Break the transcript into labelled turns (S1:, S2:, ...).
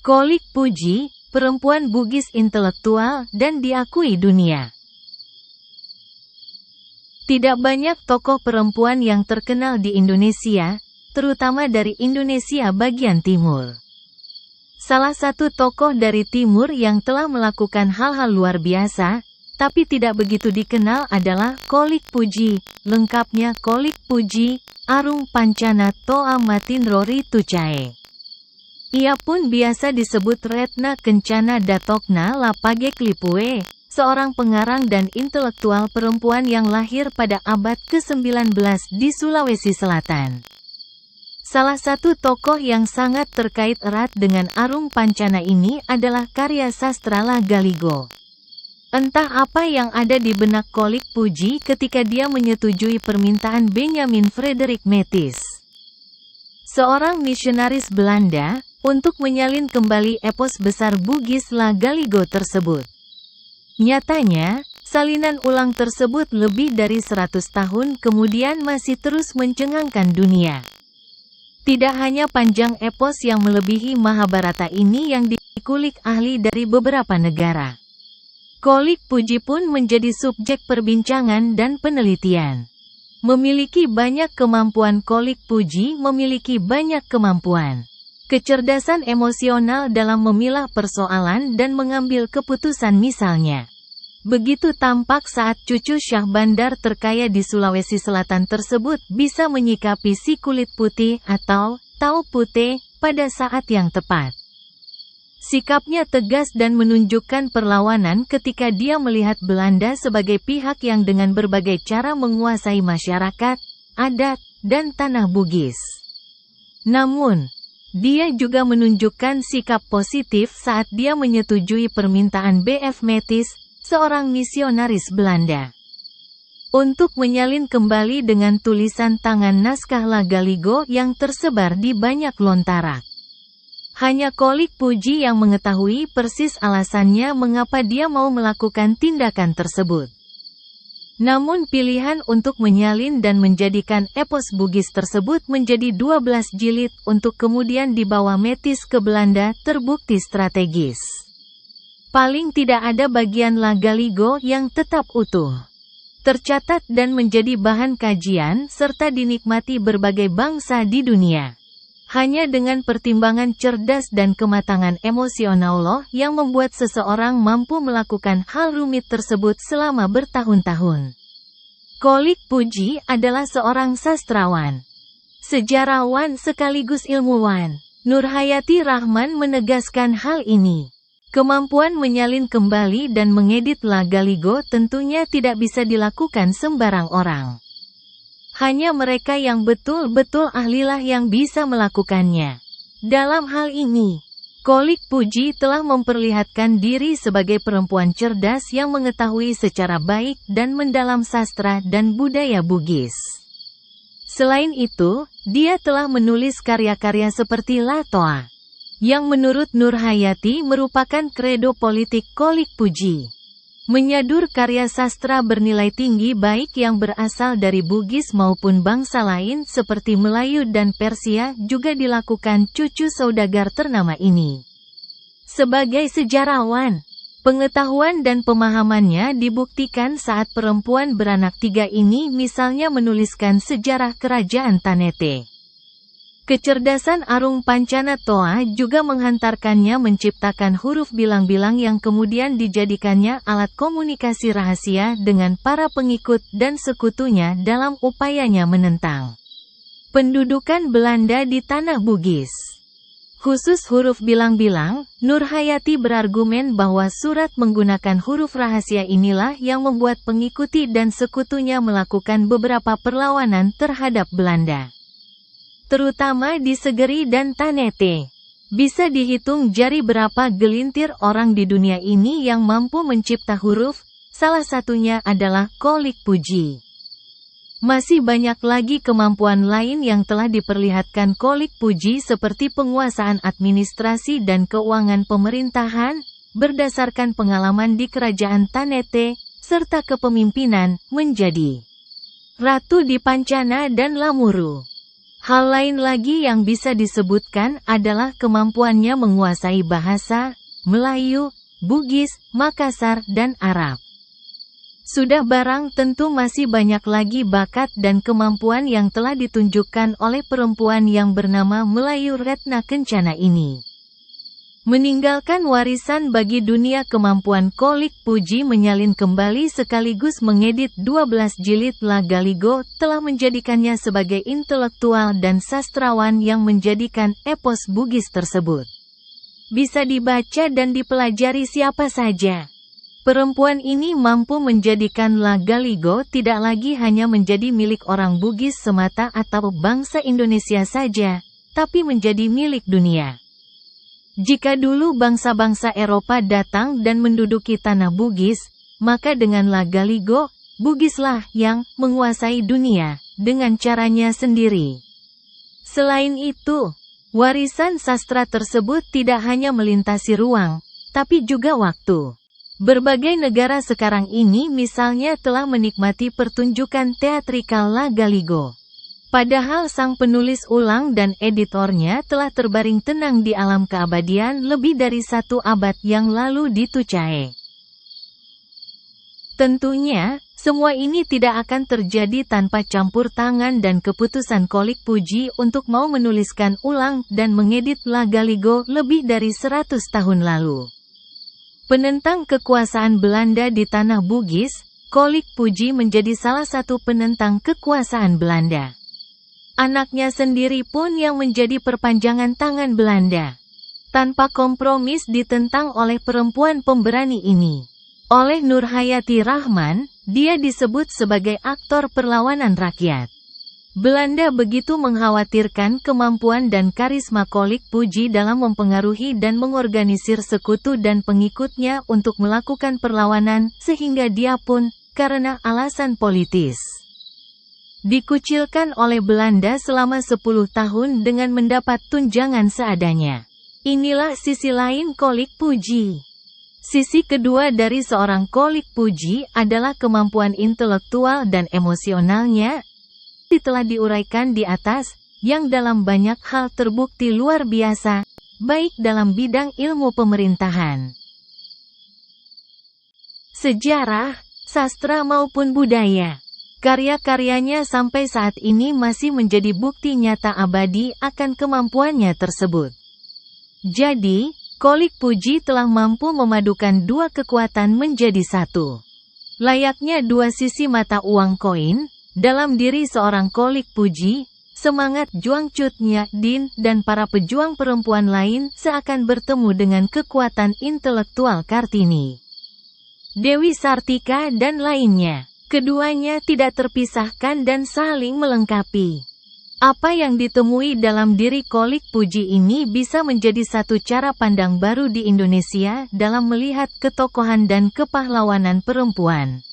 S1: Kolik Puji, perempuan Bugis intelektual dan diakui dunia. Tidak banyak tokoh perempuan yang terkenal di Indonesia, terutama dari Indonesia bagian timur. Salah satu tokoh dari timur yang telah melakukan hal-hal luar biasa, tapi tidak begitu dikenal adalah Kolik Puji, lengkapnya Kolik Puji, Arung Pancana Toa Matin Rori Tucae. Ia pun biasa disebut Retna Kencana Datokna Lapage Klipue, seorang pengarang dan intelektual perempuan yang lahir pada abad ke-19 di Sulawesi Selatan. Salah satu tokoh yang sangat terkait erat dengan Arung Pancana ini adalah karya sastra La Galigo. Entah apa yang ada di benak Kolik Puji ketika dia menyetujui permintaan Benjamin Frederik Metis, seorang misionaris Belanda, untuk menyalin kembali epos besar Bugis La Galigo tersebut. Nyatanya, salinan ulang tersebut lebih dari 100 tahun kemudian masih terus mencengangkan dunia. Tidak hanya panjang epos yang melebihi Mahabharata ini yang dikulik ahli dari beberapa negara. Kolik Puji pun menjadi subjek perbincangan dan penelitian. Memiliki banyak kemampuan. Kolik Puji memiliki banyak kemampuan. Kecerdasan emosional dalam memilah persoalan dan mengambil keputusan misalnya. Begitu tampak saat cucu Syah Bandar terkaya di Sulawesi Selatan tersebut bisa menyikapi si kulit putih atau Tau Putih pada saat yang tepat. Sikapnya tegas dan menunjukkan perlawanan ketika dia melihat Belanda sebagai pihak yang dengan berbagai cara menguasai masyarakat, adat, dan tanah Bugis. Namun, dia juga menunjukkan sikap positif saat dia menyetujui permintaan B.F. Metis, seorang misionaris Belanda, untuk menyalin kembali dengan tulisan tangan naskah La Galigo yang tersebar di banyak lontarak. Hanya Kolik Puji yang mengetahui persis alasannya mengapa dia mau melakukan tindakan tersebut. Namun pilihan untuk menyalin dan menjadikan epos Bugis tersebut menjadi 12 jilid untuk kemudian dibawa Metis ke Belanda terbukti strategis. Paling tidak ada bagian La Galigo yang tetap utuh, tercatat dan menjadi bahan kajian serta dinikmati berbagai bangsa di dunia. Hanya dengan pertimbangan cerdas dan kematangan emosional yang membuat seseorang mampu melakukan hal rumit tersebut selama bertahun-tahun. Kolik Puji adalah seorang sastrawan, sejarawan sekaligus ilmuwan. Nurhayati Rahman menegaskan hal ini. Kemampuan menyalin kembali dan mengedit La Galigo tentunya tidak bisa dilakukan sembarang orang. Hanya mereka yang betul-betul ahlilah yang bisa melakukannya. Dalam hal ini, Kolik Puji telah memperlihatkan diri sebagai perempuan cerdas yang mengetahui secara baik dan mendalam sastra dan budaya Bugis. Selain itu, dia telah menulis karya-karya seperti La Toa, yang menurut Nurhayati merupakan kredo politik Kolik Puji. Menyadur karya sastra bernilai tinggi baik yang berasal dari Bugis maupun bangsa lain seperti Melayu dan Persia juga dilakukan cucu saudagar ternama ini. Sebagai sejarawan, pengetahuan dan pemahamannya dibuktikan saat perempuan beranak tiga ini misalnya menuliskan sejarah kerajaan Tanete. Kecerdasan Arung Pancana Toa juga menghantarkannya menciptakan huruf bilang-bilang yang kemudian dijadikannya alat komunikasi rahasia dengan para pengikut dan sekutunya dalam upayanya menentang pendudukan Belanda di tanah Bugis. Khusus huruf bilang-bilang, Nurhayati berargumen bahwa surat menggunakan huruf rahasia inilah yang membuat pengikuti dan sekutunya melakukan beberapa perlawanan terhadap Belanda, terutama di Segeri dan Tanete. Bisa dihitung jari berapa gelintir orang di dunia ini yang mampu mencipta huruf, salah satunya adalah Kolik Puji. Masih banyak lagi kemampuan lain yang telah diperlihatkan Kolik Puji seperti penguasaan administrasi dan keuangan pemerintahan, berdasarkan pengalaman di kerajaan Tanete, serta kepemimpinan, menjadi ratu di Pancana dan Lamuru. Hal lain lagi yang bisa disebutkan adalah kemampuannya menguasai bahasa Melayu, Bugis, Makassar, dan Arab. Sudah barang tentu masih banyak lagi bakat dan kemampuan yang telah ditunjukkan oleh perempuan yang bernama Melayu Retna Kencana ini. Meninggalkan warisan bagi dunia kemampuan Qolik Puji menyalin kembali sekaligus mengedit 12 jilid Lagaligo telah menjadikannya sebagai intelektual dan sastrawan yang menjadikan epos Bugis tersebut bisa dibaca dan dipelajari siapa saja. Perempuan ini mampu menjadikan Lagaligo tidak lagi hanya menjadi milik orang Bugis semata atau bangsa Indonesia saja, tapi menjadi milik dunia. Jika dulu bangsa-bangsa Eropa datang dan menduduki tanah Bugis, maka dengan Lagaligo, Bugislah yang menguasai dunia, dengan caranya sendiri. Selain itu, warisan sastra tersebut tidak hanya melintasi ruang, tapi juga waktu. Berbagai negara sekarang ini misalnya telah menikmati pertunjukan teatrikal Lagaligo. Padahal sang penulis ulang dan editornya telah terbaring tenang di alam keabadian lebih dari 1 abad yang lalu di Tuchae. Tentunya, semua ini tidak akan terjadi tanpa campur tangan dan keputusan Qolik Puji untuk mau menuliskan ulang dan mengedit Lagaligo lebih dari 100 tahun lalu. Penentang kekuasaan Belanda di tanah Bugis, Qolik Puji menjadi salah satu penentang kekuasaan Belanda. Anaknya sendiri pun yang menjadi perpanjangan tangan Belanda. Tanpa kompromis ditentang oleh perempuan pemberani ini. Oleh Nurhayati Rahman, dia disebut sebagai aktor perlawanan rakyat. Belanda begitu mengkhawatirkan kemampuan dan karisma Qolik Puji dalam mempengaruhi dan mengorganisir sekutu dan pengikutnya untuk melakukan perlawanan, sehingga dia pun, karena alasan politis, dikucilkan oleh Belanda selama 10 tahun dengan mendapat tunjangan seadanya. Inilah sisi lain Qolik Puji. Sisi kedua dari seorang Qolik Puji adalah kemampuan intelektual dan emosionalnya, telah diuraikan di atas, yang dalam banyak hal terbukti luar biasa, baik dalam bidang ilmu pemerintahan, sejarah, sastra maupun budaya. Karya-karyanya sampai saat ini masih menjadi bukti nyata abadi akan kemampuannya tersebut. Jadi, Qolik Puji telah mampu memadukan 2 kekuatan menjadi 1. Layaknya 2 sisi mata uang koin, dalam diri seorang Qolik Puji, semangat Juang Cut Nyak Dien dan para pejuang perempuan lain seakan bertemu dengan kekuatan intelektual Kartini, Dewi Sartika dan lainnya. Keduanya tidak terpisahkan dan saling melengkapi. Apa yang ditemui dalam diri Qolik Puji ini bisa menjadi satu cara pandang baru di Indonesia dalam melihat ketokohan dan kepahlawanan perempuan.